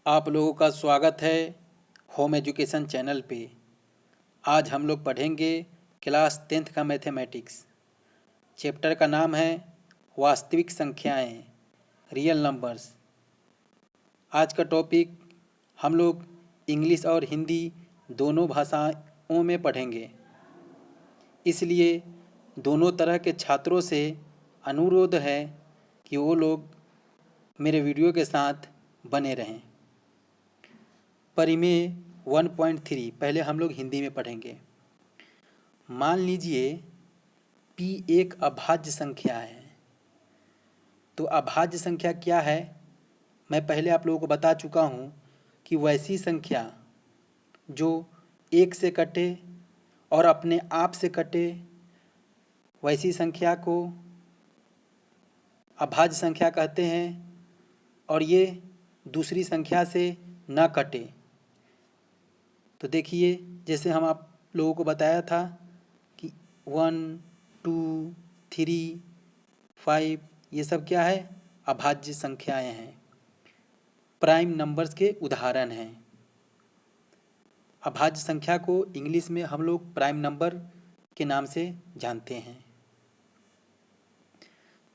आप लोगों का स्वागत है होम एजुकेशन चैनल पे। आज हम लोग पढ़ेंगे क्लास 10th का मैथमेटिक्स। चैप्टर का नाम है वास्तविक संख्याएं, रियल नंबर्स। आज का टॉपिक हम लोग इंग्लिश और हिंदी दोनों भाषाओं में पढ़ेंगे, इसलिए दोनों तरह के छात्रों से अनुरोध है कि वो लोग मेरे वीडियो के साथ बने रहें। परिमेय 1.3 पहले हम लोग हिंदी में पढ़ेंगे। मान लीजिए p एक अभाज्य संख्या है। तो अभाज्य संख्या क्या है, मैं पहले आप लोगों को बता चुका हूँ कि वैसी संख्या जो एक से कटे और अपने आप से कटे, वैसी संख्या को अभाज्य संख्या कहते हैं। और ये दूसरी संख्या से न कटे। तो देखिए, जैसे हम आप लोगों को बताया था कि 1, 2, 3, 5 ये सब क्या है, अभाज्य संख्याएं हैं, प्राइम नंबर्स के उदाहरण हैं। अभाज्य संख्या को इंग्लिश में हम लोग प्राइम नंबर के नाम से जानते हैं।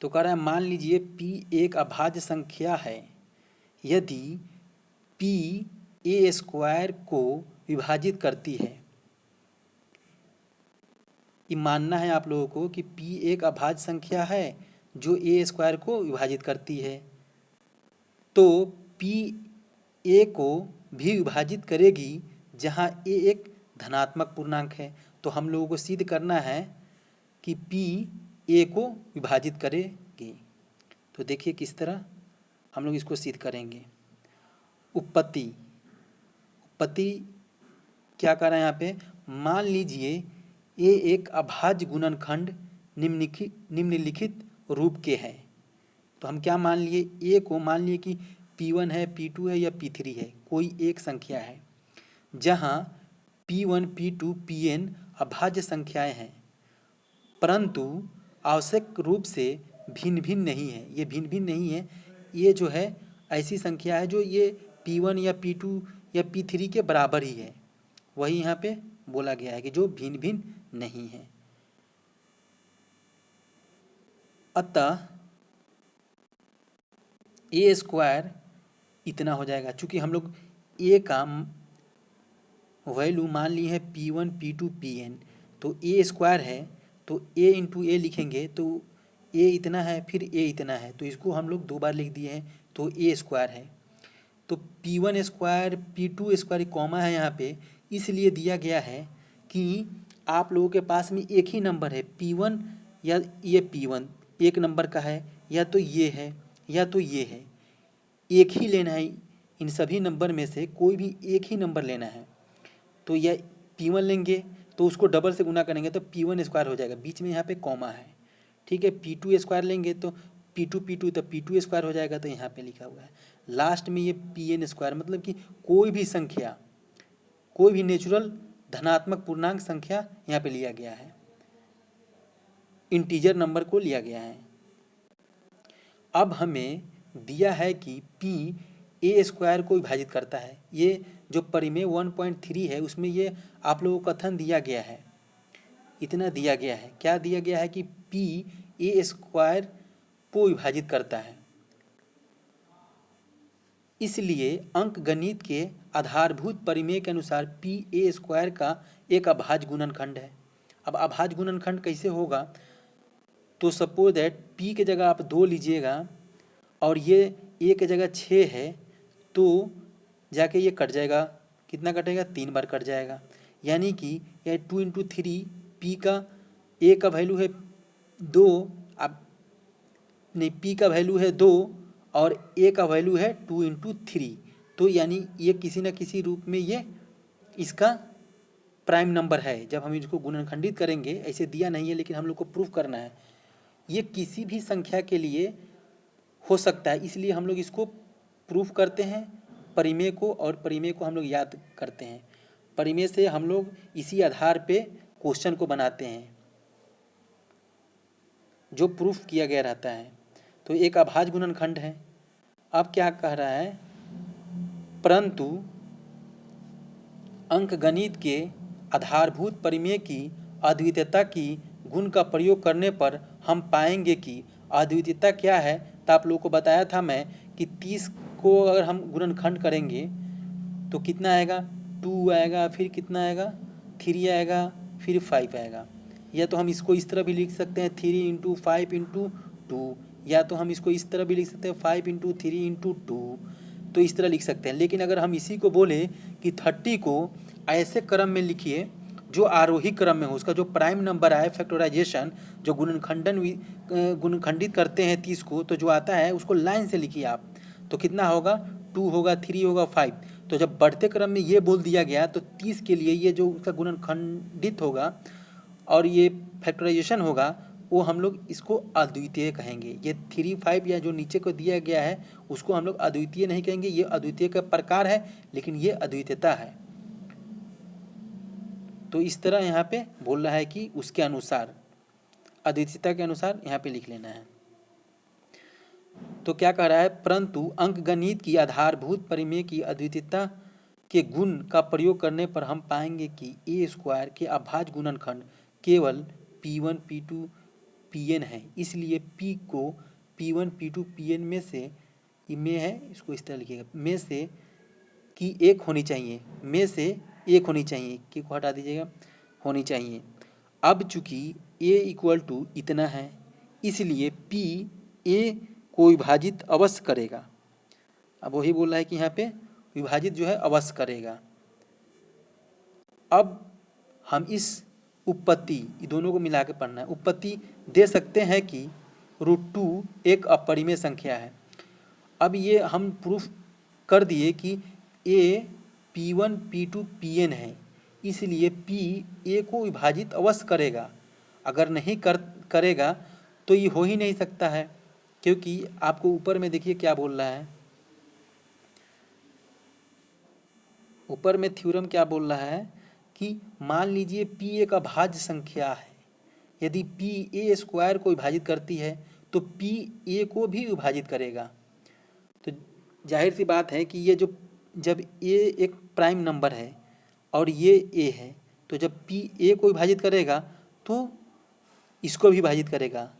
तो कह रहा है मान लीजिए p एक अभाज्य संख्या है यदि p a स्क्वायर को विभाजित करती है। ये मानना है आप लोगों को कि p एक अभाज्य संख्या है जो a स्क्वायर को विभाजित करती है, तो p a को भी विभाजित करेगी जहाँ a एक धनात्मक पूर्णांक है। तो हम लोगों को सिद्ध करना है कि p a को विभाजित करेगी। तो देखिए किस तरह हम लोग इसको सिद्ध करेंगे। उत्पत्ति क्या कर रहे हैं यहाँ पे, मान लीजिए a एक अभाज्य गुणनखंड निम्नलिखित रूप के हैं। तो हम क्या मान लिए, a को मान लिए कि p1 है, p2 है या p3 है, कोई एक संख्या है जहाँ p1 p2 pn अभाज्य संख्याएं हैं, परंतु आवश्यक रूप से भिन्न भिन्न नहीं है। ये भिन्न भिन्न नहीं है, ये जो है ऐसी संख्या है जो ये p1 या p2 या p3 के बराबर ही है। वही यहाँ पे बोला गया है कि जो भिन्न भिन्न नहीं है। अतः a स्क्वायर इतना हो जाएगा। चूँकि हम लोग a का वैल्यू मान ली है p1 p2 pn, तो a स्क्वायर है तो a इंटू ए लिखेंगे तो a इतना है फिर a इतना है, तो इसको हम लोग दो बार लिख दिए हैं तो a स्क्वायर है। तो p1 square p2 square comma है यहाँ पे, इसलिए दिया गया है कि आप लोगों के पास में एक ही नंबर है p1 या ये p1 एक नंबर का है, या तो ये है या तो ये है, एक ही लेना है। इन सभी नंबर में से कोई भी एक ही नंबर लेना है। तो यह p1 लेंगे तो उसको डबल से गुना करेंगे तो p1 स्क्वायर हो जाएगा, बीच में यहाँ पे कॉमा है, ठीक है। p2 स्क्वायर लेंगे तो p2 तो p2 स्क्वायर हो जाएगा, तो यहाँ पे लिखा हुआ है। लास्ट में ये pn स्क्वायर, मतलब कि कोई भी संख्या, कोई भी नेचुरल धनात्मक पूर्णांक संख्या यहाँ पे लिया गया है, इंटीजर नंबर को लिया गया है। अब हमें दिया है कि p a स्क्वायर को विभाजित करता है। ये जो परिमेय 1.3 है उसमें ये आप लोगों को कथन दिया गया है, इतना दिया गया है। क्या दिया गया है कि p a स्क्वायर को विभाजित करता है। इसलिए अंक गणित के आधारभूत परिमेय के अनुसार p a स्क्वायर का एक अभाज्य गुणनखंड है। अब अभाज्य गुणनखंड कैसे होगा, तो सपोज दैट p के जगह आप 2 लीजिएगा और ये a के जगह 6 है, तो जाके ये कट जाएगा। कितना कटेगा, 3 बार कट जाएगा। यानी कि यह 2 इंटू 3, p का a का वैल्यू है 2, अब नहीं p का वैल्यू है 2 और a का वैल्यू है 2 इंटू 3, तो यानी ये किसी न किसी रूप में ये इसका प्राइम नंबर है। जब हम इसको गुणनखंडित करेंगे, ऐसे दिया नहीं है लेकिन हम लोग को प्रूफ करना है, ये किसी भी संख्या के लिए हो सकता है, इसलिए हम लोग इसको प्रूफ करते हैं परिमेय को, और परिमेय को हम लोग याद करते हैं। परिमेय से हम लोग इसी आधार पे क्वेश्चन को बनाते हैं जो प्रूफ किया गया रहता है। तो एक अभाज्य गुणनखंड है। अब क्या कह रहा है, परंतु अंकगणित के आधारभूत परिमेय की अद्वितीयता की गुण का प्रयोग करने पर हम पाएंगे कि अद्वितीयता क्या है। तो आप लोगों को बताया था मैं कि 30 को अगर हम गुणनखंड करेंगे तो कितना आएगा, 2 आएगा, फिर कितना आएगा, 3 आएगा, फिर 5 आएगा। या तो हम इसको इस तरह भी लिख सकते हैं 3 इंटू 5 इंटू 2, या तो हम इसको इस तरह भी लिख सकते हैं 5 इंटू 3 इंटू 2, तो इस तरह लिख सकते हैं। लेकिन अगर हम इसी को बोले कि 30 को ऐसे क्रम में लिखिए जो आरोही क्रम में हो, उसका जो प्राइम नंबर आए फैक्टराइजेशन, जो गुणनखंडित करते हैं 30 को, तो जो आता है उसको लाइन से लिखिए आप, तो कितना होगा, 2 होगा, 3 होगा, 5। तो जब बढ़ते क्रम में ये बोल दिया गया तो 30 के लिए ये जो उसका गुणनखंडित होगा और ये फैक्टराइजेशन होगा, वो हम लोग इसको अद्वितीय कहेंगे। ये 3, 5 या जो नीचे को दिया गया है उसको हम लोग अद्वितीय नहीं कहेंगे, ये अद्वितीय का प्रकार है, लेकिन ये अद्वितीयता है। तो इस तरह यहाँ पे बोल रहा है कि उसके अनुसार, अद्वितीयता के अनुसार यहाँ पे लिख लेना है। तो क्या कह रहा है, परंतु अंकगणित की आधारभूत परिमेय की अद्वितीयता के गुण का प्रयोग करने पर हम पाएंगे कि ए स्क्वायर के अभाज्य गुणनखंड केवल P1 P2 Pn है। इसलिए P को P1 P2 Pn में से, में है, इसको इस तरह लिखिएगा, में से की एक होनी चाहिए, में से एक होनी चाहिए, की को हटा दीजिएगा, होनी चाहिए। अब चूंकि a इक्वल टू इतना है, इसलिए P a को विभाजित अवश्य करेगा। अब वही बोल रहा है कि यहाँ पे विभाजित जो है अवश्य करेगा। अब हम इस उपपत्ति, दोनों को मिला के पढ़ना है, उपपत्ति दे सकते हैं कि √2 एक अपरिमेय संख्या है। अब ये हम प्रूफ कर दिए कि a P1 P2 Pn है, इसलिए P a को विभाजित अवश्य करेगा। अगर नहीं करेगा तो ये हो ही नहीं सकता है, क्योंकि आपको ऊपर में देखिए क्या बोल रहा है, ऊपर में थ्योरम क्या बोल रहा है कि मान लीजिए P एक अभाज्य संख्या है, यदि P a स्क्वायर को विभाजित करती है तो P a को भी विभाजित करेगा। तो जाहिर सी बात है कि ये जो, जब a एक प्राइम नंबर है और ये a है, तो जब P a को विभाजित करेगा तो इसको भी विभाजित करेगा।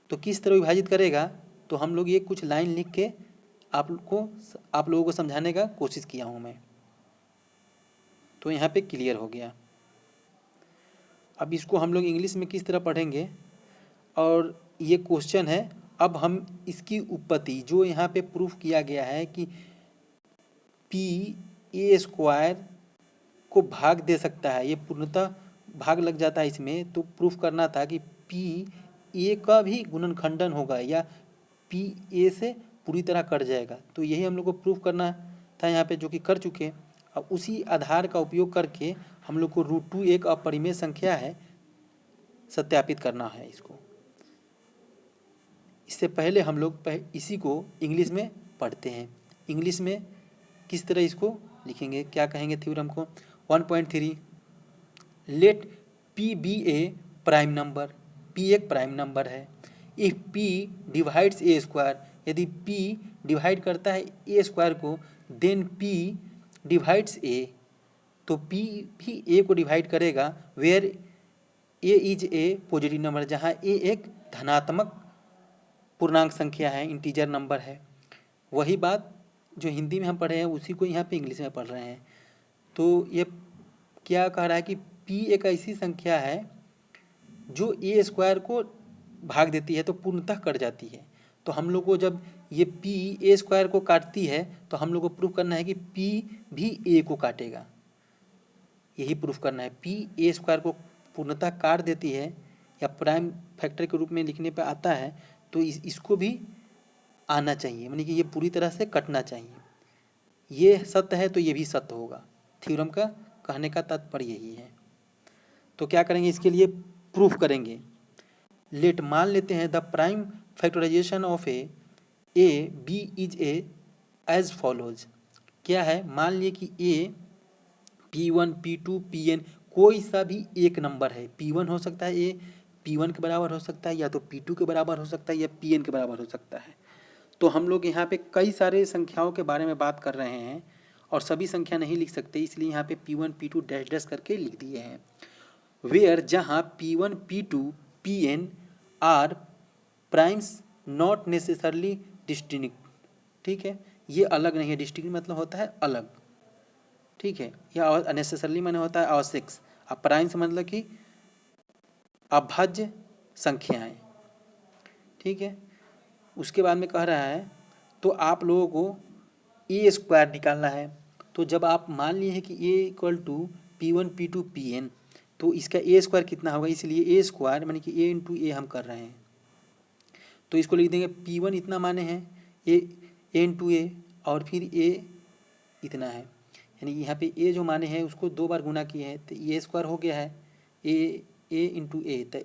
तो किस तरह विभाजित करेगा, तो हम लोग ये कुछ लाइन लिख के आप लोगों को समझाने का कोशिश किया हूँ मैं। तो यहाँ पे क्लियर हो गया। अब इसको हम लोग इंग्लिश में किस तरह पढ़ेंगे, और ये क्वेश्चन है। अब हम इसकी उत्पत्ति जो यहाँ पे प्रूफ किया गया है कि P a स्क्वायर को भाग दे सकता है, ये पूर्णतः भाग लग जाता है इसमें, तो प्रूफ करना था कि P a का भी गुणनखंडन होगा या P a से पूरी तरह कट जाएगा। तो यही हम लोग को प्रूफ करना था यहाँ पे, जो कि कर चुके। अब उसी आधार का उपयोग करके हम लोग को √2 एक अपरिमेय संख्या है, सत्यापित करना है इसको। इससे पहले हम लोग इसी को इंग्लिश में पढ़ते हैं। इंग्लिश में किस तरह इसको लिखेंगे, क्या कहेंगे थ्योरम को। 1.3 let P be a prime number, P एक प्राइम नंबर है। If P divides a square, यदि P डिवाइड करता है a स्क्वायर को, देन P डिवाइड्स a, तो P भी a को डिवाइड करेगा। Where a is a positive number, जहाँ a एक धनात्मक पूर्णांक संख्या है, इंटीजर नंबर है। वही बात जो हिंदी में हम पढ़े हैं उसी को यहाँ पे इंग्लिश में पढ़ रहे हैं। तो ये क्या कह रहा है कि P एक ऐसी संख्या है जो a स्क्वायर को भाग देती है तो पूर्णतः कट जाती है। तो हम लोग को जब ये P a स्क्वायर को काटती है तो हम लोग को प्रूफ करना है कि P भी a को काटेगा। यही प्रूफ करना है, P a स्क्वायर को पूर्णतः काट देती है या प्राइम फैक्टर के रूप में लिखने पे आता है, तो इसको भी आना चाहिए, यानी कि ये पूरी तरह से कटना चाहिए। ये सत्य है तो ये भी सत्य होगा। थ्योरम का कहने का तात्पर्य यही है। तो क्या करेंगे, इसके लिए प्रूफ करेंगे। लेट मान लेते हैं the prime factorisation of a be is a as follows. क्या है, मान लिए कि a P1 P2 Pn कोई सा भी एक नंबर है। P1 हो सकता है, a P1 के बराबर हो सकता है, या तो P2 के बराबर हो सकता है, या Pn के बराबर हो सकता है। तो हम लोग यहाँ पे कई सारे संख्याओं के बारे में बात कर रहे हैं और सभी संख्या नहीं लिख सकते, इसलिए यहाँ पे P1 P2 डैश डैश करके लिख दिए हैं। वेयर जहाँ P1 P2 Pn are primes not necessarily distinct, ठीक है, ये अलग नहीं है, डिस्टिंक्ट मतलब होता है अलग, ठीक है, या अनेसेसरली माने होता है आवश्यक, अब प्राइम्स मतलब कि अभाज्य संख्याएं, ठीक है। उसके बाद में कह रहा है तो आप लोगों को ए स्क्वायर निकालना है। तो जब आप मान लिए हैं कि ए equal to P1 P2 Pn, तो इसका ए स्क्वायर कितना होगा, इसलिए ए स्क्वायर माने कि ए इंटू ए हम कर रहे हैं, तो इसको लिख देंगे P1 इतना माने हैं ए इंटू ए, और फिर ए इतना है, यानी यहाँ पे ए जो माने हैं उसको 2 बार गुना किए हैं, तो ए स्क्वायर हो गया है, ए इंटू ए, तो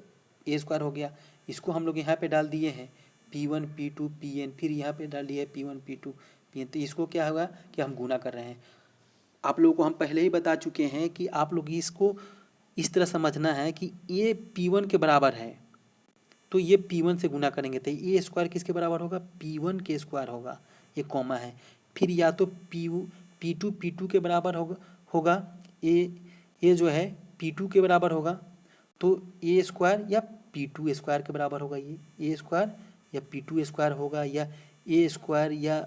ए स्क्वायर हो गया। इसको हम लोग यहाँ पे डाल दिए हैं P1 P2 Pn, फिर यहाँ पे डाल दिए P1 P2 Pn, तो इसको क्या होगा कि हम गुना कर रहे हैं। आप लोगों को हम पहले ही बता चुके हैं कि आप लोग इसको इस तरह समझना है कि ये P1 के बराबर है, तो ये P1 से गुना करेंगे, तो ए स्क्वायर किसके बराबर होगा, P1 के स्क्वायर होगा, ये कॉमा है। फिर या तो P2 P2 के बराबर होगा, ये जो है P2 के बराबर होगा, तो ए स्क्वायर या P2 स्क्वायर के बराबर होगा, ये ए स्क्वायर या P2 स्क्वायर होगा, या ए स्क्वायर या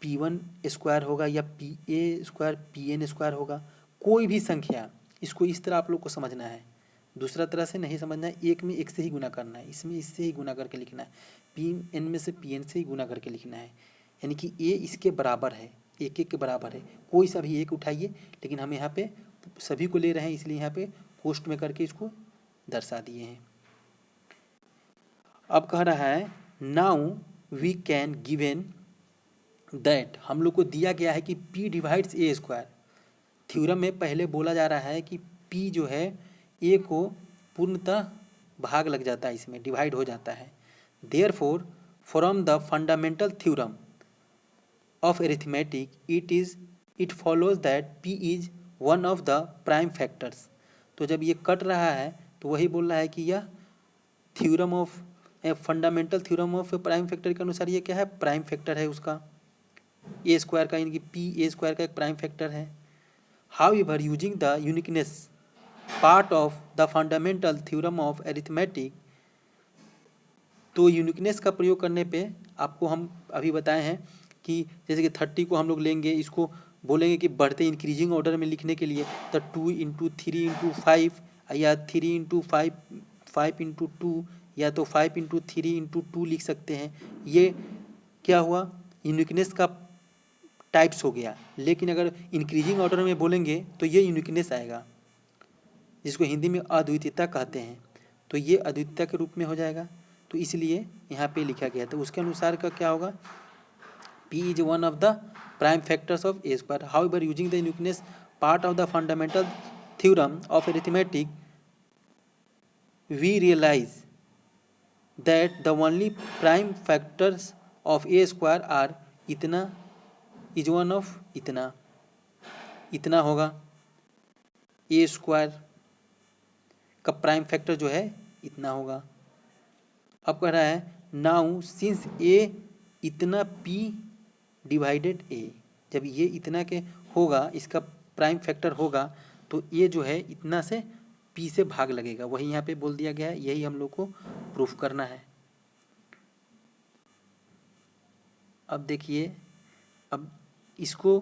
P1 स्क्वायर होगा, या ए स्क्वायर Pn स्क्वायर होगा, कोई भी संख्या। इसको इस तरह आप लोग को समझना है, दूसरा तरह से नहीं समझना है। एक में एक से ही गुना करना है, इसमें इससे ही गुना करके लिखना है, Pn में से Pn से ही गुना करके लिखना है, यानी कि ए इसके बराबर है, एक एक के बराबर है, कोई सा भी एक उठाइए, लेकिन हम यहाँ पे सभी को ले रहे हैं, इसलिए यहाँ पे कोष्ठ में करके इसको दर्शा दिए हैं। अब कह रहा है now we can given that, हम लोग को दिया गया है कि P divides a square. Theorem में पहले बोला जा रहा है कि P जो है ए को पूर्णतः भाग लग जाता है, इसमें डिवाइड हो जाता है। Therefore from the fundamental theorem of arithmetic it follows that P is one of the prime factors. तो जब ये कट रहा है तो वही बोल रहा है कि यह theorem of fundamental theorem of prime factor के अनुसार ये क्या है, प्राइम फैक्टर है उसका, ए स्क्वायर का, यानी कि P ए स्क्वायर का एक प्राइम फैक्टर है। However using the uniqueness part of the fundamental theorem of arithmetic, तो यूनिकनेस का प्रयोग करने पे आपको हम अभी बताए हैं कि जैसे कि 30 को हम लोग लेंगे, इसको बोलेंगे कि बढ़ते इंक्रीजिंग ऑर्डर में लिखने के लिए तो 2 इंटू 3 इंटू 5, या 3 इंटू 5 5 इंटू 2, या तो 5 इंटू 3 इंटू 2 लिख सकते हैं। ये क्या हुआ, यूनिकनेस का टाइप्स हो गया। लेकिन अगर इंक्रीजिंग ऑर्डर में बोलेंगे तो ये यूनिकनेस आएगा, जिसको हिंदी में अद्वितीयता कहते हैं, तो ये अद्वितीयता के रूप में हो जाएगा, तो इसलिए यहाँ पे लिखा गया। तो उसके अनुसार का क्या होगा, P is one of the prime factors of a square. However using the uniqueness part of the fundamental theorem of arithmetic we realise that the only prime factors of a square are इतना is one of इतना, इतना होगा, a square का prime factor जो है इतना होगा। अब कह रहा है नाउ सिंस ए इतना P डिवाइडेड ए, जब ये इतना के होगा, इसका प्राइम फैक्टर होगा, तो ये जो है इतना से P से भाग लगेगा, वही यहाँ पे बोल दिया गया है, यही हम लोग को प्रूफ करना है। अब देखिए, अब इसको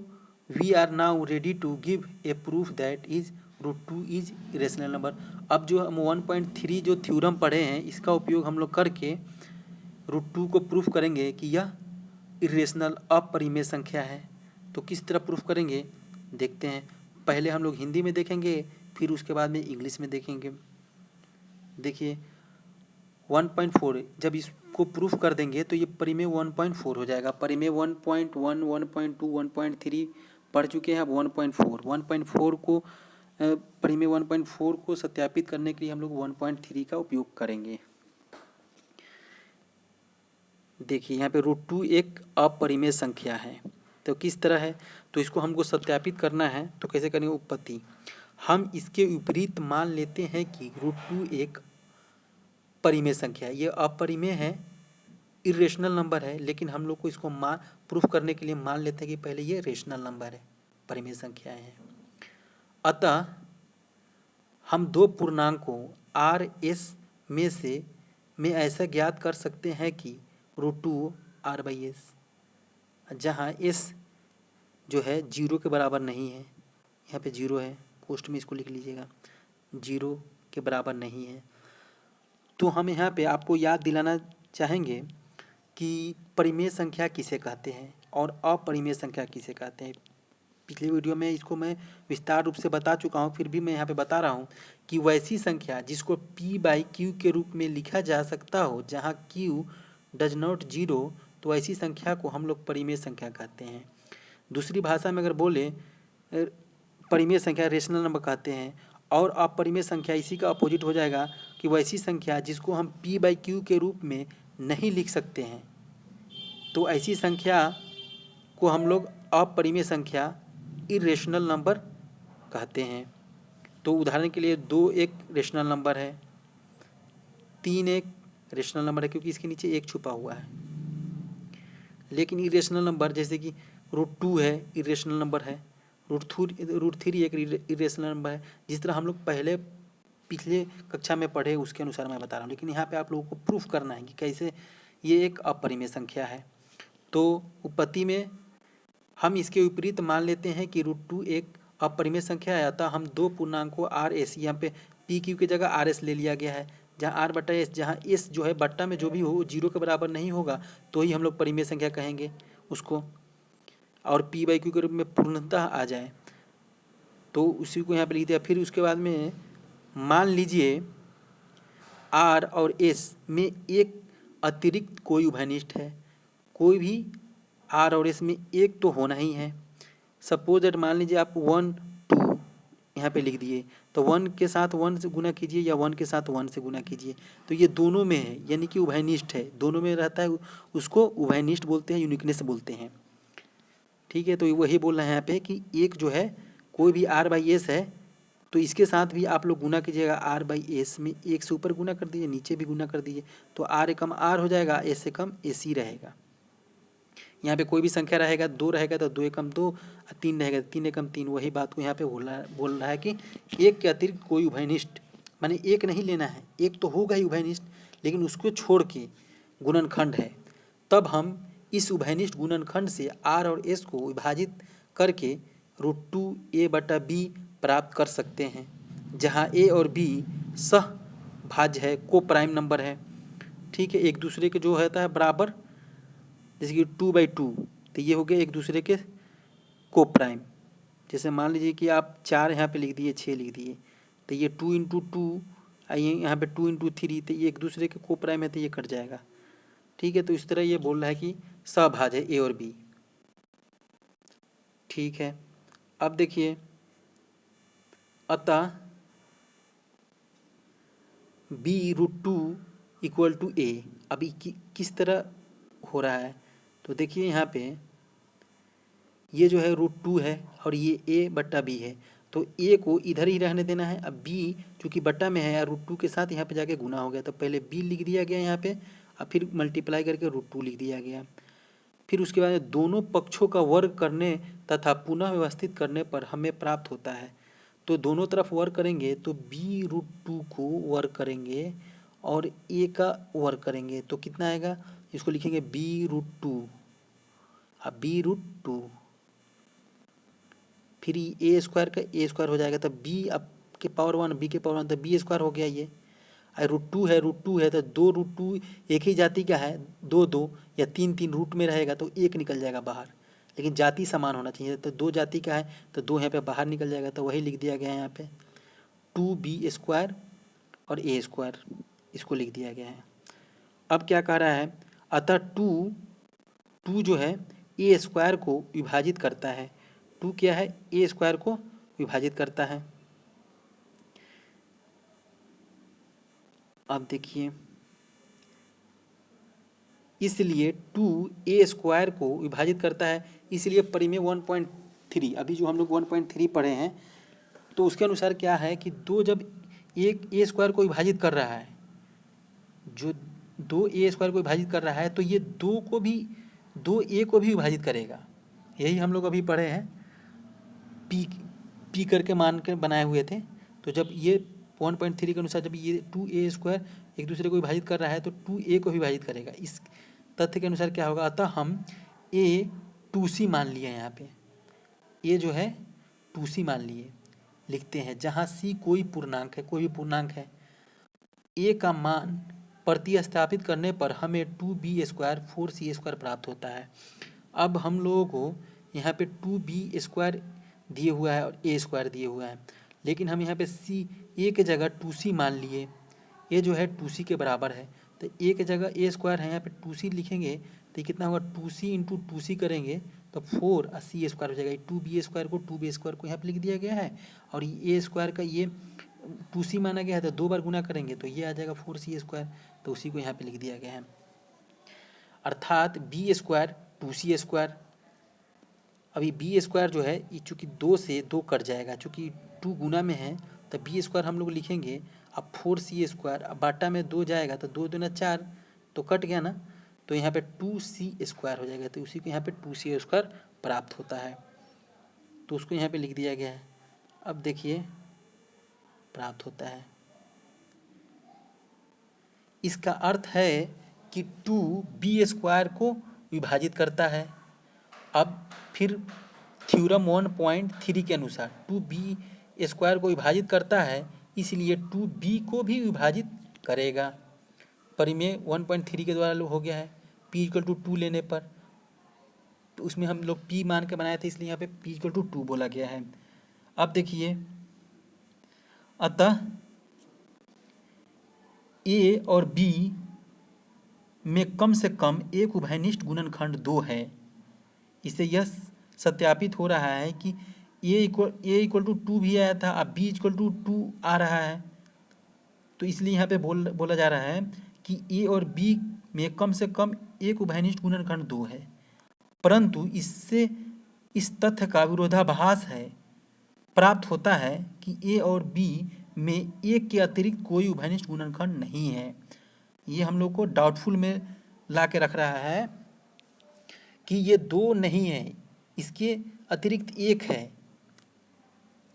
we are now ready to give a proof that is √2 is irrational number. अब जो हम 1.3 जो थ्योरम पढ़े हैं, इसका उपयोग हम लोग करके √2 को प्रूफ करेंगे कि यह इरेशनल अपरिमेय संख्या है। तो किस तरह प्रूफ करेंगे देखते हैं। पहले हम लोग हिंदी में देखेंगे, फिर उसके बाद में इंग्लिश में देखेंगे। देखिए 1.4 जब इसको प्रूफ कर देंगे तो ये परिमेय 1.4 हो जाएगा। परिमेय 1.1, 1.2, 1.3 पढ़ चुके हैं। अब 1.4 को परिमेय 1.4 को सत्यापित करने के लिए हम लोग 1.3 का उपयोग करेंगे। देखिए यहाँ पे √2 एक अपरिमेय संख्या है, तो किस तरह है, तो इसको हमको सत्यापित करना है। तो कैसे करेंगे, उत्पत्ति, हम इसके विपरीत मान लेते हैं कि √2 एक परिमेय संख्या है। ये अपरिमेय है, इरेशनल नंबर है, लेकिन हम लोग को इसको प्रूफ करने के लिए मान लेते हैं कि पहले ये रेशनल नंबर है। परिमेय संख्याएं हैं। अतः हम दो पूर्णांकों आर एस में ऐसा ज्ञात कर सकते हैं कि √2 r/s, जहाँ s जो है 0 के बराबर नहीं है, यहाँ पे 0 है, पोस्ट में इसको लिख लीजिएगा, 0 के बराबर नहीं है। तो हम यहाँ पे आपको याद दिलाना चाहेंगे कि परिमेय संख्या किसे कहते हैं और अपरिमेय संख्या किसे कहते हैं। पिछले वीडियो में इसको मैं विस्तार रूप से बता चुका हूँ, फिर भी मैं यहाँ पे बता रहा हूँ कि वैसी संख्या जिसको p/q के रूप में लिखा जा सकता हो, जहाँ q डज नॉट 0, तो ऐसी संख्या को हम लोग परिमेय संख्या कहते हैं। दूसरी भाषा में अगर बोले परिमेय संख्या रेशनल नंबर कहते हैं, और अपरिमेय संख्या इसी का अपोजिट हो जाएगा कि वैसी संख्या जिसको हम p/q के रूप में नहीं लिख सकते हैं, तो ऐसी संख्या को हम लोग अपरिमेय संख्या इरेशनल नंबर कहते हैं। तो उदाहरण के लिए 2 एक रेशनल नंबर है, 3 एक रेशनल नंबर है क्योंकि इसके नीचे एक छुपा हुआ है। लेकिन इरेशनल नंबर जैसे कि √2 है, इरेशनल नंबर है, √3 एक इरेशनल नंबर है। जिस तरह हम लोग पहले पिछले कक्षा में पढ़े उसके अनुसार मैं बता रहा हूँ, लेकिन यहाँ पे आप लोगों को प्रूफ करना है कि कैसे ये एक अपरिमेय संख्या है। तो उत्पत्ति में हम इसके विपरीत मान लेते हैं कि √2 एक अपरिमेय संख्या है। अतः हम दो पूर्णांकों RS, यहाँ पे PQ की जगह RS ले लिया गया है, जहाँ R/S, जहाँ S जो है बट्टा में जो भी हो 0 के बराबर नहीं होगा तो ही हम लोग परिमेय संख्या कहेंगे उसको, और p/q के रूप में पूर्णतः आ जाए तो उसी को यहाँ पे लिख दिया। फिर उसके बाद में मान लीजिए R और S में एक अतिरिक्त कोई उभयनिष्ठ है, कोई भी R और S में एक तो होना ही है। सपोज दैट मान लीजिए आप 1 2 यहाँ पे लिख दिए, तो 1 के साथ 1 से गुना कीजिए या 1 के साथ 1 से गुना कीजिए, तो ये दोनों में है, यानी कि उभयनिष्ठ है, दोनों में रहता है, उसको उभयनिष्ठ बोलते हैं, यूनिकनेस बोलते हैं। ठीक है, तो वही बोल रहे हैं यहाँ पे कि एक जो है कोई भी R/S है तो इसके साथ भी आप लोग गुना कीजिएगा, R/S में 1 से ऊपर गुना कर दीजिए, नीचे भी गुना कर दीजिए, तो R एकम R हो जाएगा, S से कम S ही रहेगा। यहाँ पे कोई भी संख्या रहेगा, 2 रहेगा तो 2 एकम 2, 3 रहेगा 3 एकम 3। वही बात को यहाँ पे बोल रहा है कि एक के अतिरिक्त कोई उभयनिष्ठ, माने एक नहीं लेना है, एक तो होगा ही उभयनिष्ठ, लेकिन उसको छोड़ के गुणनखंड है, तब हम इस उभयनिष्ठ गुणनखंड से R और S को विभाजित करके √2 a/b प्राप्त कर सकते हैं, जहाँ a और b सह भाज्य है, को प्राइम नंबर है। ठीक है, एक दूसरे के जो होता है बराबर, जैसे कि 2/2, तो ये हो गया एक दूसरे के को प्राइम। जैसे मान लीजिए कि आप 4 यहाँ पे लिख दिए, 6 लिख दिए, तो ये 2 × 2, यहाँ पे 2 × 3, तो ये एक दूसरे के को प्राइम है, तो ये कट जाएगा। ठीक है, तो इस तरह ये बोल रहा है कि सहभाज्य है a और b। ठीक है, अब देखिए, अतः b√2 = a। अभी किस तरह हो रहा है, तो देखिए यहाँ पे ये जो है √2 है और ये a/b है, तो a को इधर ही रहने देना है। अब b चूँकि बट्टा में है या √2 के साथ यहाँ पे जाके गुना हो गया, तो पहले b लिख दिया गया यहाँ पे, अब फिर मल्टीप्लाई करके √2 लिख दिया गया। फिर उसके बाद दोनों पक्षों का वर्ग करने तथा पुनः व्यवस्थित करने पर हमें प्राप्त होता है। तो दोनों तरफ वर्ग करेंगे तो b√2 को वर्ग करेंगे और a का वर्ग करेंगे, तो कितना आएगा, इसको लिखेंगे b√2। अब b√2 फिर a² का a² हो जाएगा, तो b अब के पावर 1, b के पावर 1, तो b² हो गया ये। √2 है, √2 है, तो 2 √2 एक ही जाति का है, 2 2 या 3 3 रूट में रहेगा तो 1 निकल जाएगा बाहर, लेकिन जाति समान होना चाहिए। तो 2 जाति का है तो 2 यहाँ पे बाहर निकल जाएगा, तो वही लिख दिया गया है यहाँ पे 2b² और a², इसको लिख दिया गया है। अब क्या कह रहा है, अतः 2 जो है a² को विभाजित करता है, 2 क्या है, a² को विभाजित करता है। अब देखिए, इसलिए 2a² को विभाजित करता है, इसलिए परिमेय 1.3, अभी जो हम लोग 1.3 पढ़े हैं, तो उसके अनुसार क्या है कि 2 जब एक a² को विभाजित कर रहा है, जो 2a² को विभाजित कर रहा है, तो ये 2a को भी विभाजित करेगा। यही हम लोग अभी पढ़े हैं, पी करके मान के बनाए हुए थे। तो जब ये 1.3 के अनुसार जब ये 2a² एक दूसरे को विभाजित कर रहा है तो 2a को विभाजित करेगा। इस तथ्य के अनुसार क्या होगा, अतः हम a 2c मान लिए यहाँ पे, a जो है 2c मान लिए, लिखते हैं, जहाँ c कोई पूर्णांक है, कोई भी पूर्णांक है। a का मान प्रतिस्थापित करने पर हमें 2b² 4c² प्राप्त होता है। अब हम लोगों को यहाँ पे 2b² दिए हुआ है और a² दिए हुआ है, लेकिन हम यहाँ पे a के जगह 2c मान लिए, a जो है 2c के बराबर है, तो a के जगह a² है, यहाँ पे 2c लिखेंगे तो कितना होगा, 2c इंटू 2c करेंगे तो 4 और c² हो जाएगा। 2b² को 2b² को यहाँ पे लिख दिया गया है और ये a² का ये 2c माना गया है तो 2 बार गुना करेंगे तो ये आ जाएगा 4c², तो उसी को यहाँ पे लिख दिया गया है। अर्थात b² 2c²। अभी b² जो है चूँकि 2 से 2 कट जाएगा, चूँकि 2 गुना में है तो b² हम लोग लिखेंगे। अब 4c², अब बाटा में 2 जाएगा तो 2 दूना 4, तो कट गया ना, तो यहाँ पे 2c² हो जाएगा, तो उसी को यहाँ पे 2c² प्राप्त होता है, तो उसको यहाँ पे लिख दिया गया है। अब देखिए प्राप्त होता है, इसका अर्थ है कि 2b² को विभाजित करता है। अब फिर थ्योरम 1.3 के अनुसार 2b² को विभाजित करता है, इसलिए 2b को भी विभाजित करेगा। परिमेय 1.3 के द्वारा हो गया है, p = 2 लेने पर, तो उसमें हम लोग p मान के बनाए थे, इसलिए यहाँ पे p = 2 बोला गया है। अब देखिए, अतः a और b में कम से कम एक उभयनिष्ठ गुणनखंड 2 है। इससे यह सत्यापित हो रहा है कि a = 2 भी आया था, अब b = 2 आ रहा है, तो इसलिए यहाँ पे बोला जा रहा है कि a और b में कम से कम एक उभयनिष्ठ गुणनखंड 2 है। परंतु इससे इस तथ्य का विरोधाभास है प्राप्त होता है कि a और b में एक के अतिरिक्त कोई उभयनिष्ठ गुणनखंड नहीं है। ये हम लोग को डाउटफुल में ला के रख रहा है कि ये 2 नहीं है, इसके अतिरिक्त 1 है।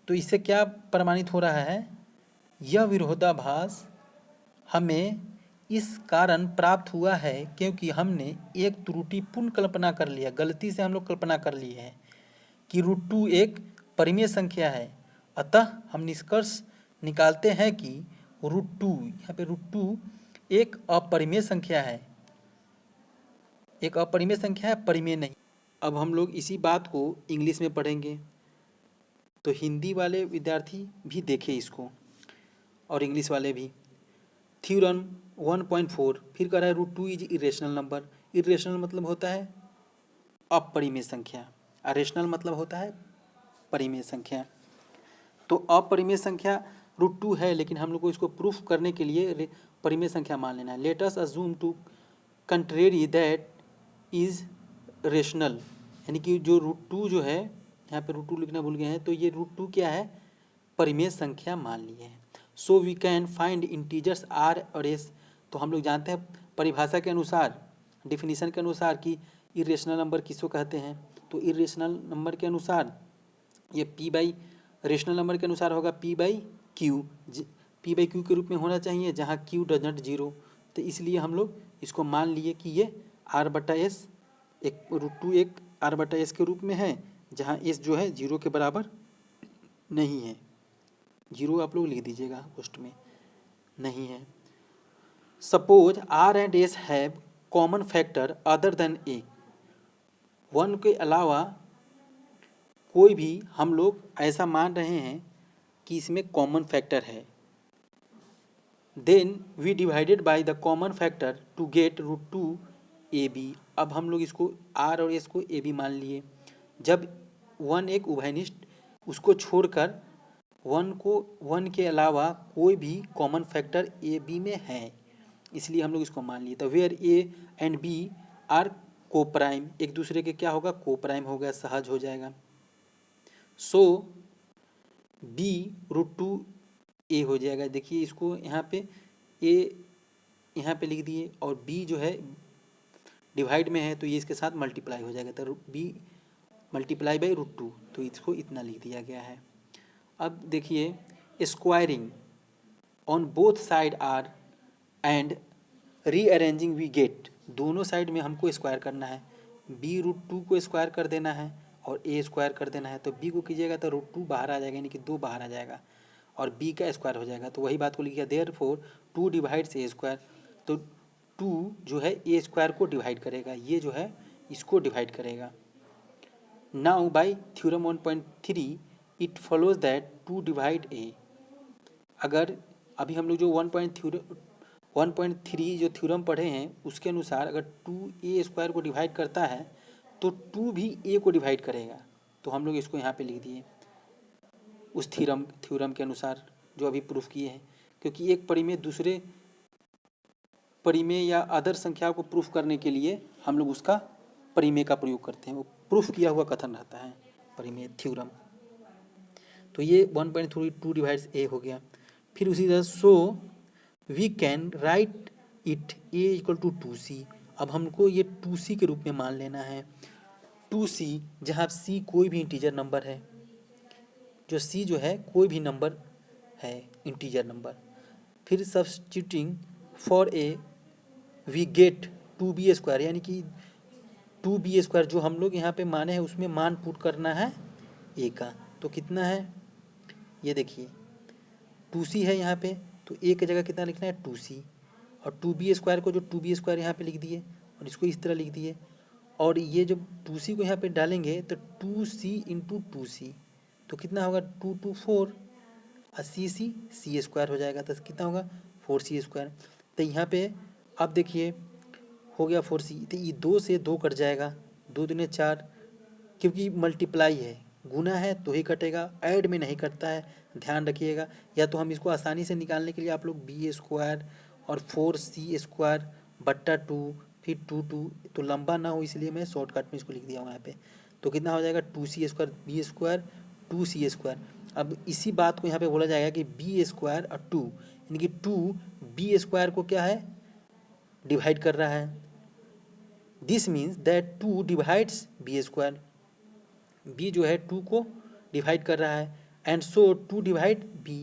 तो इससे क्या प्रमाणित हो रहा है, यह विरोधाभास हमें इस कारण प्राप्त हुआ है क्योंकि हमने एक त्रुटिपूर्ण कल्पना कर लिया, गलती से हम लोग कल्पना कर लिए हैं कि √2 एक परिमेय संख्या है। अतः हम निष्कर्ष निकालते हैं कि √2, यहाँ पे √2 एक अपरिमेय संख्या है, एक अपरिमेय संख्या है, परिमेय नहीं। अब हम लोग इसी बात को इंग्लिश में पढ़ेंगे, तो हिंदी वाले विद्यार्थी भी देखें इसको और इंग्लिश वाले भी। थ्योरम 1.4 फिर कह रहा है √2 इज इरेशनल नंबर। इरेशनल मतलब होता है अपरिमेय संख्या, और रेशनल मतलब होता है परिमेय संख्या। तो अपरिमेय संख्या √2 है, लेकिन हम लोग को इसको प्रूफ करने के लिए परिमेय संख्या मान लेना है। Let us assume to contrary that is rational, यानी कि जो √2 जो है, यहाँ पे √2 लिखना भूल गए हैं, तो ये √2 क्या है, परिमेय संख्या मान लिए हैं। So we can find integers r और s। तो हम लोग जानते हैं परिभाषा के अनुसार, डिफिनीशन के अनुसार कि इरेशनल नंबर किसको कहते हैं। तो इरेशनल नंबर के अनुसार ये p/, रेशनल नंबर के अनुसार होगा p/q, p/q के रूप में होना चाहिए, जहाँ q डजंट 0। तो इसलिए हम लोग इसको मान लिए कि ये r/s, एक √2 एक r/s के रूप में है, जहाँ s जो है 0 के बराबर नहीं है। 0 आप लोग लिख दीजिएगा पोस्ट में, नहीं है। Suppose r and s have common factor other than a। 1 के अलावा कोई भी हम लोग ऐसा मान रहे हैं कि इसमें कॉमन फैक्टर है। Then we divided by the common factor to get √2 ab। अब हम लोग इसको r और s को ab मान लिए। जब 1 एक उभयनिष्ठ, उसको छोड़कर 1 के अलावा कोई भी कॉमन फैक्टर ab में है, इसलिए हम लोग इसको मान लिए। तो where a and b are coprime, एक दूसरे के क्या होगा, को प्राइम हो गया, सहज हो जाएगा। सो b √2 a हो जाएगा। देखिए इसको यहाँ पे a यहाँ पे लिख दिए और b जो है डिवाइड में है, तो ये इसके साथ मल्टीप्लाई हो जाएगा, तो b मल्टीप्लाई बाई √2, तो इसको इतना लिख दिया गया है। अब देखिए, squaring on both side are and rearranging we get, दोनों साइड में हमको स्क्वायर करना है, b√2 को स्क्वायर कर देना है और a स्क्वायर कर देना है। तो b को कीजिएगा तो √2 बाहर आ जाएगा, यानी कि 2 बाहर आ जाएगा और b का स्क्वायर हो जाएगा। तो वही बात को लिखिए, देयरफॉर 2 डिवाइड्स a स्क्वायर, तो 2 जो है a स्क्वायर को डिवाइड करेगा, ये जो है इसको डिवाइड करेगा। Now bye theorem 1.3 it follows that 2 divide a, अगर अभी हम लोग जो 1.3 जो थ्योरम पढ़े हैं उसके अनुसार अगर 2a स्क्वायर को डिवाइड करता है तो 2 भी a को डिवाइड करेगा। तो हम लोग इसको यहाँ पे लिख दिए उस थ्योरम के अनुसार जो अभी प्रूफ किए हैं, क्योंकि एक परिमेय दूसरे परिमेय या अदर संख्या को प्रूफ करने के लिए हम लोग उसका परिमेय का प्रयोग करते हैं, वो प्रूफ किया हुआ कथन रहता है परिमेय थ्योरम। तो ये 1.3 2 डिवाइड्स a हो गया। फिर उसी तरह so we can write it a equal to 2c, अब हमको ये 2c के रूप में मान लेना है। 2c जहाँ c कोई भी इंटीजर नंबर है, जो c जो है कोई भी नंबर है इंटीजर नंबर। फिर substituting for a we get 2b square, यानी कि 2b स्क्वायर जो हम लोग यहाँ पे माने हैं उसमें मान पुट करना है a का। तो कितना है ये देखिए, 2c है यहाँ पे, तो a की जगह कितना लिखना है 2c, और 2b स्क्वायर को जो 2b स्क्वायर यहाँ पे लिख दिए और इसको इस तरह लिख दिए, और ये जब 2c को यहाँ पे डालेंगे तो 2c इंटू 2c, तो कितना होगा 2 2 4 और c स्क्वायर हो जाएगा, तो कितना होगा 4c स्क्वायर। तो यहाँ पे अब देखिए हो गया 4c, तो ये 2 से 2 कट जाएगा, 2 दूनी 4, क्योंकि मल्टीप्लाई है, गुना है तो ही कटेगा, ऐड में नहीं कटता है, ध्यान रखिएगा। या तो हम इसको आसानी से निकालने के लिए आप लोग b स्क्वायर और 4c स्क्वायर बट्टा 2 फिर 2 2, तो लंबा ना हो इसलिए मैं शॉर्टकट में इसको लिख दिया हूँ यहाँ पे। तो कितना हो जाएगा 2c square b square 2c square. अब इसी बात को यहाँ पे बोला जाएगा कि b स्क्वायर और 2, यानी कि 2b स्क्वायर को क्या है डिवाइड कर रहा है। This means that 2 divides b square, b जो है 2 को डिवाइड कर रहा है, एंड सो 2 डिवाइड b,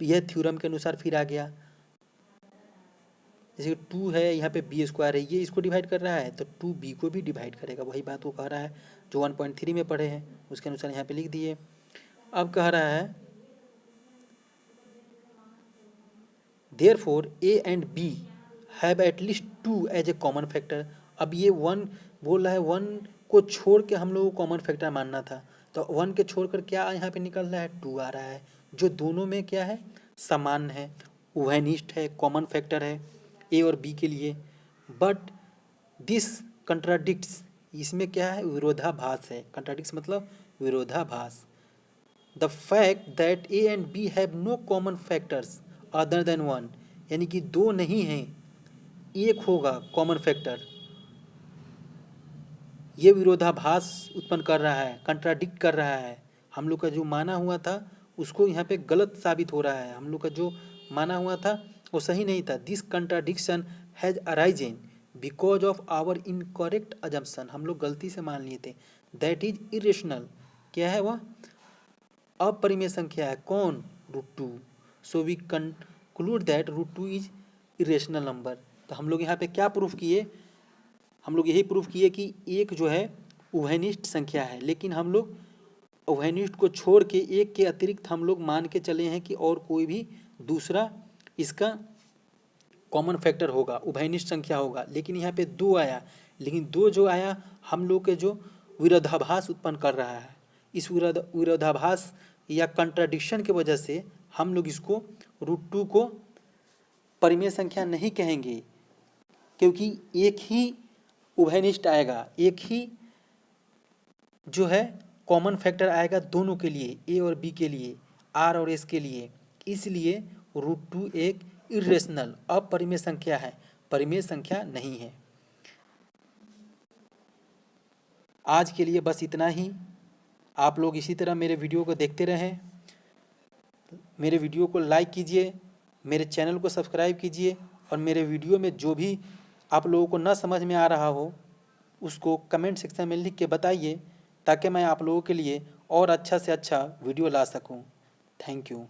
यह थ्योरम के अनुसार फिर आ गया। जैसे 2 है यहाँ पे b स्क्वायर है, ये इसको डिवाइड कर रहा है तो 2b को भी डिवाइड करेगा, वही बात वो कह रहा है जो 1.3 में पढ़े हैं उसके अनुसार यहाँ पे लिख दिए। अब कह रहा है therefore a and b have at least 2 as a common factor. अब ये 1 बोल रहा है, 1 को छोड़ के हम लोग को कॉमन फैक्टर मानना था, तो 1 के छोड़कर क्या यहाँ पे निकल रहा है 2 आ रहा है, जो दोनों में क्या है समान है, उभयनिष्ठ है, कॉमन फैक्टर है a और b के लिए। बट दिस कंट्राडिक्ट्स, इसमें क्या है विरोधाभास है, कंट्राडिक्ट्स मतलब विरोधाभास। The fact that a and b have no common factors other than 1, यानी कि 2 नहीं हैं, एक होगा कॉमन फैक्टर, ये विरोधाभास उत्पन्न कर रहा है, कंट्राडिक्ट कर रहा है। हम लोग का जो माना हुआ था उसको यहाँ पे गलत साबित हो रहा है, हम लोग का जो माना हुआ था वो सही नहीं था। This contradiction has arisen because of our incorrect assumption, हम लोग गलती से मान लिए थे, दैट इज इरेशनल, क्या है वह अपरिमेय संख्या है, कौन √2, so we conclude that √2 is irrational number. तो हम लोग यहाँ पे क्या प्रूफ किए, हम लोग यही प्रूफ किए कि एक जो है उभयनिष्ठ संख्या है, लेकिन हम लोग उभयनिष्ठ को छोड़ के एक के अतिरिक्त हम लोग मान के चले हैं कि और कोई भी दूसरा इसका कॉमन फैक्टर होगा, उभयनिष्ठ संख्या होगा। लेकिन यहाँ पे 2 आया, लेकिन 2 जो आया हम लोग के जो विरोधाभास उत्पन्न कर रहा है, इस विरोधाभास या कंट्राडिक्शन की वजह से हम लोग इसको √2 को परिमेय संख्या नहीं कहेंगे, क्योंकि एक ही उभयनिष्ठ आएगा, एक ही जो है कॉमन फैक्टर आएगा दोनों के लिए, a और b के लिए, r और s के लिए, इसलिए √2 एक इरेशनल अपरिमेय संख्या है, परिमेय संख्या नहीं है। आज के लिए बस इतना ही। आप लोग इसी तरह मेरे वीडियो को देखते रहें, मेरे वीडियो को लाइक कीजिए, मेरे चैनल को सब्सक्राइब कीजिए, और मेरे वीडियो में जो भी आप लोगों को न समझ में आ रहा हो उसको कमेंट सेक्शन में लिख के बताइए, ताकि मैं आप लोगों के लिए और अच्छा से अच्छा वीडियो ला सकूं। Thank you.